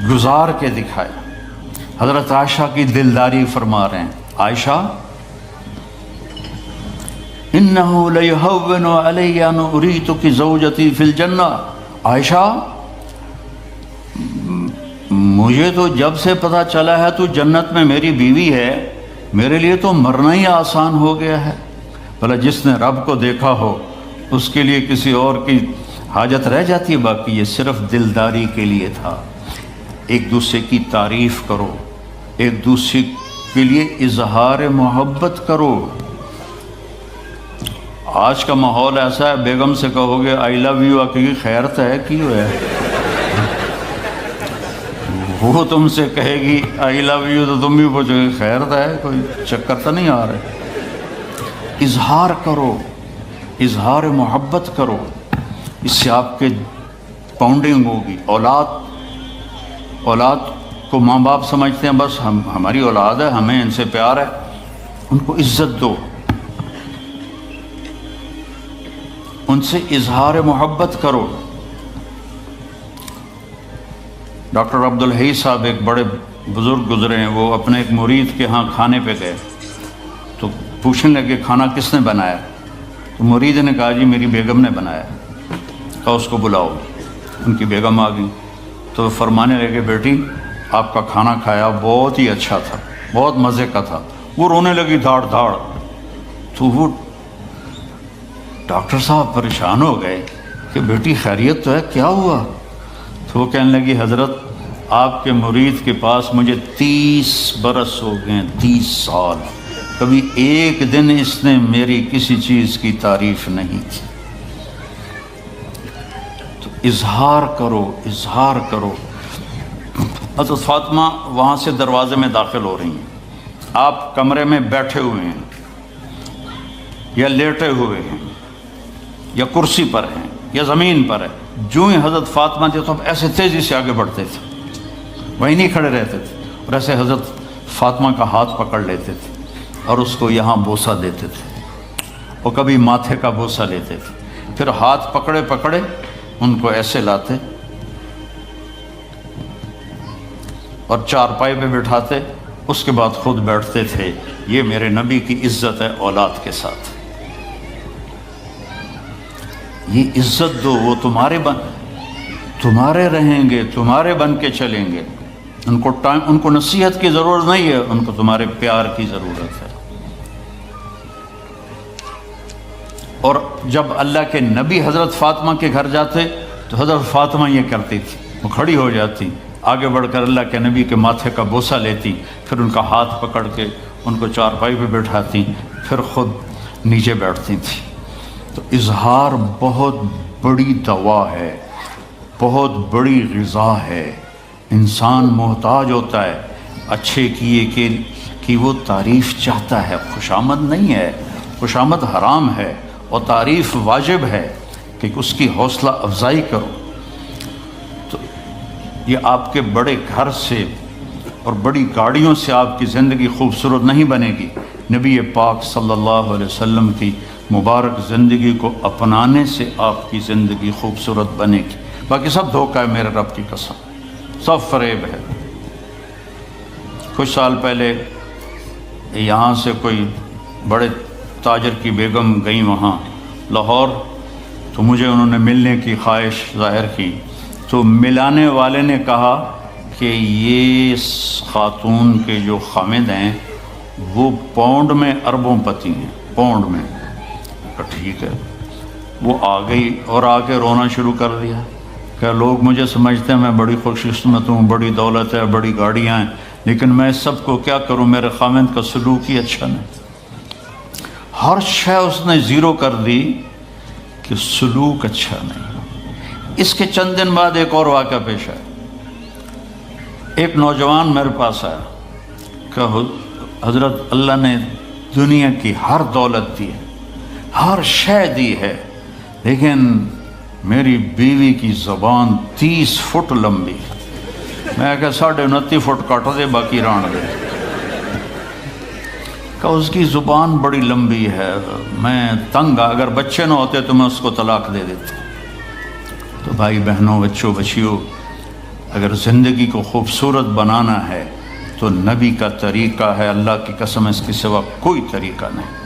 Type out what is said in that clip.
گزار کے دکھایا۔ حضرت عائشہ کی دلداری فرما رہے ہیں، عائشہ انہو لیہون علی ان اریتک زوجتی فی الجنہ، عائشہ مجھے تو جب سے پتہ چلا ہے تو جنت میں میری بیوی ہے، میرے لیے تو مرنا ہی آسان ہو گیا ہے۔ بھلا جس نے رب کو دیکھا ہو اس کے لیے کسی اور کی حاجت رہ جاتی ہے؟ باقی یہ صرف دلداری کے لیے تھا۔ ایک دوسرے کی تعریف کرو، ایک دوسرے کے لیے اظہار محبت کرو۔ آج کا ماحول ایسا ہے، بیگم سے کہو گے آئی لو یو کی خیرت ہے کیوں ہے، وہ تم سے کہے گی آئی لو یو تو تم بھی پوچھو گے خیرت ہے، کوئی چکر تو نہیں آ رہے۔ اظہار کرو، اظہار محبت کرو، اس سے آپ کے پاؤنڈنگ ہوگی۔ اولاد کو ماں باپ سمجھتے ہیں بس ہماری اولاد ہے، ہمیں ان سے پیار ہے، ان کو عزت دو، ان سے اظہار محبت کرو۔ ڈاکٹر عبدالحی صاحب ایک بڑے بزرگ گزرے ہیں، وہ اپنے ایک مرید کے ہاں کھانے پہ گئے تو پوچھنے لگے کھانا کس نے بنایا؟ تو مرید نے کہا جی میری بیگم نے بنایا۔ کہا اس کو بلاؤ۔ ان کی بیگم آ گئی تو فرمانے لگے بیٹی آپ کا کھانا کھایا بہت ہی اچھا تھا، بہت مزے کا تھا۔ وہ رونے لگی دھاڑ دھاڑ۔ تو وہ ڈاکٹر صاحب پریشان ہو گئے کہ بیٹی خیریت تو ہے، کیا ہوا؟ تو وہ کہنے لگی حضرت آپ کے مرید کے پاس مجھے 30 برس ہو گئے، 30 سال، کبھی ایک دن اس نے میری کسی چیز کی تعریف نہیں کی۔ تو اظہار کرو، اظہار کرو۔ حضرت فاطمہ وہاں سے دروازے میں داخل ہو رہی ہیں، آپ کمرے میں بیٹھے ہوئے ہیں یا لیٹے ہوئے ہیں یا کرسی پر ہیں یا زمین پر ہے، جو ہی حضرت فاطمہ تھے تو ایسے تیزی سے آگے بڑھتے تھے، وہیں نہیں کھڑے رہتے تھے، اور ایسے حضرت فاطمہ کا ہاتھ پکڑ لیتے تھے اور اس کو یہاں بوسہ دیتے تھے، اور کبھی ماتھے کا بوسہ لیتے تھے، پھر ہاتھ پکڑے پکڑے ان کو ایسے لاتے اور چارپائی پہ بٹھاتے، اس کے بعد خود بیٹھتے تھے۔ یہ میرے نبی کی عزت ہے اولاد کے ساتھ، یہ عزت دو، وہ تمہارے رہیں گے، تمہارے بن کے چلیں گے۔ ان کو نصیحت کی ضرورت نہیں ہے، ان کو تمہارے پیار کی ضرورت ہے۔ اور جب اللہ کے نبی حضرت فاطمہ کے گھر جاتے تو حضرت فاطمہ یہ کرتی تھی، وہ کھڑی ہو جاتی، آگے بڑھ کر اللہ کے نبی کے ماتھے کا بوسہ لیتی، پھر ان کا ہاتھ پکڑ کے ان کو چارپائی پہ بٹھاتی، پھر خود نیچے بیٹھتی تھی۔ تو اظہار بہت بڑی دوا ہے، بہت بڑی غذا ہے۔ انسان محتاج ہوتا ہے اچھے کیے کہ وہ تعریف چاہتا ہے، خوشامد نہیں ہے، خوشامد حرام ہے، اور تعریف واجب ہے کہ اس کی حوصلہ افزائی کرو۔ تو یہ آپ کے بڑے گھر سے اور بڑی گاڑیوں سے آپ کی زندگی خوبصورت نہیں بنے گی، نبی پاک صلی اللہ علیہ وسلم کی مبارک زندگی کو اپنانے سے آپ کی زندگی خوبصورت بنے گی۔ باقی سب دھوکہ ہے، میرے رب کی قسم، سب فریب ہے۔ کچھ سال پہلے یہاں سے کوئی بڑے تاجر کی بیگم گئیں وہاں لاہور، تو مجھے انہوں نے ملنے کی خواہش ظاہر کی، تو ملانے والے نے کہا کہ یہ خاتون کے جو خامد ہیں وہ پاؤنڈ میں اربوں پتی ہیں، پاؤنڈ میں۔ ٹھیک ہے، وہ آ گئی اور آ کے رونا شروع کر دیا کہ لوگ مجھے سمجھتے ہیں میں بڑی خوش قسمت ہوں، بڑی دولت ہے، بڑی گاڑیاں ہیں، لیکن میں سب کو کیا کروں، میرے خامند کا سلوک ہی اچھا نہیں۔ ہر شے اس نے زیرو کر دی کہ سلوک اچھا نہیں۔ اس کے چند دن بعد ایک اور واقعہ پیش آیا۔ ایک نوجوان میرے پاس آیا کہ حضرت اللہ نے دنیا کی ہر دولت دی ہے، ہر شے دی ہے، لیکن میری بیوی کی زبان 30 فٹ لمبی، میں کہا 29.5 فٹ کاٹ دے باقی ران دے۔ کہ اس کی زبان بڑی لمبی ہے، میں تنگ، اگر بچے نہ ہوتے تو میں اس کو طلاق دے دیتا۔ تو بھائی بہنوں، بچوں، بچیوں، اگر زندگی کو خوبصورت بنانا ہے تو نبی کا طریقہ ہے، اللہ کی قسم اس کے سوا کوئی طریقہ نہیں۔